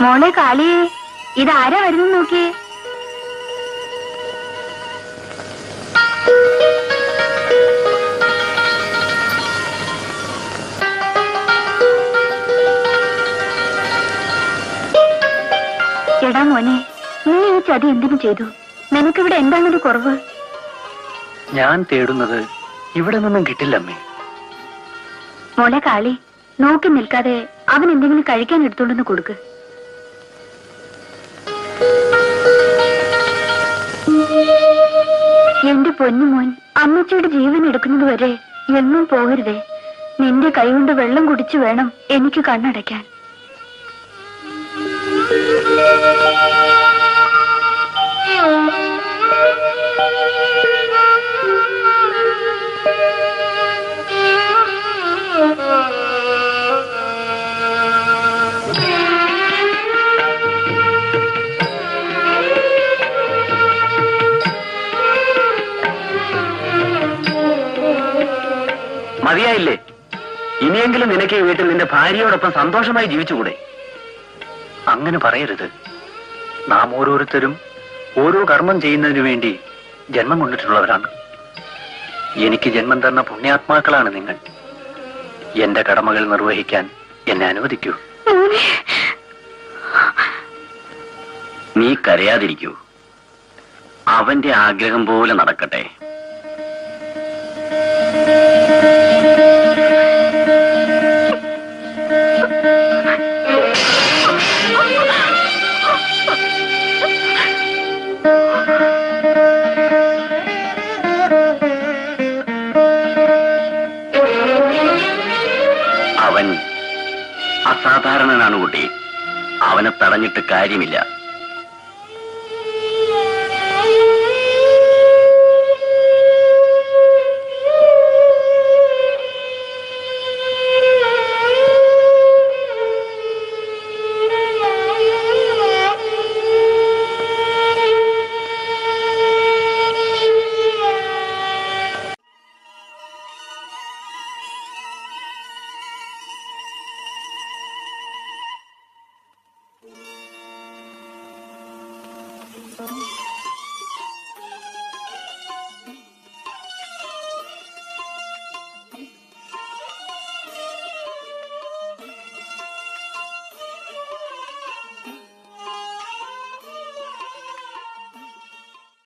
മോളെ കാളിയെ, ഇതാരാ വരുന്നു നോക്കിയേ. എടാ മോനെ, നീ ഈ ചതി എന്തിനു ചെയ്തു? നിനക്കിവിടെ എന്താണൊരു കുറവ്? ഞാൻ തേടുന്നത് ഇവിടെ നിന്നും കിട്ടില്ലമ്മേ. മോളെ കാളി, നോക്കി നിൽക്കാതെ അവൻ എന്തെങ്കിലും കഴിക്കാൻ എടുത്തോണ്ടെന്ന് കൊടുക്ക്. എന്റെ പൊന്നുമോൻ, അമ്മച്ചിയുടെ ജീവൻ എടുക്കുന്നത് വരെ എങ്ങും പോകരുതേ. നിന്റെ കൈകൊണ്ട് വെള്ളം കുടിച്ചു വേണം എനിക്ക് കണ്ണടയ്ക്കാൻ. മതിയായില്ലേ? ഇനിയെങ്കിലും നിനക്ക് ഈ വീട്ടിൽ നിന്റെ ഭാര്യയോടൊപ്പം സന്തോഷമായി ജീവിച്ചുകൂടെ? അങ്ങനെ പറയരുത്. നാം ഓരോരുത്തരും ഓരോ കർമ്മം ചെയ്യുന്നതിനു വേണ്ടി ജന്മം കൊണ്ടിട്ടുള്ളവരാണ്. എനിക്ക് ജന്മം തന്ന പുണ്യാത്മാക്കളാണ് നിങ്ങൾ. എന്റെ കടമകൾ നിർവഹിക്കാൻ എന്നെ അനുവദിക്കൂ. നീ കരയാതിരിക്കൂ. അവന്റെ ആഗ്രഹം പോലെ നടക്കട്ടെ. അവൻ അസാധാരണനാണ് കുട്ടി. അവനെ തടഞ്ഞിട്ട് കാര്യമില്ല.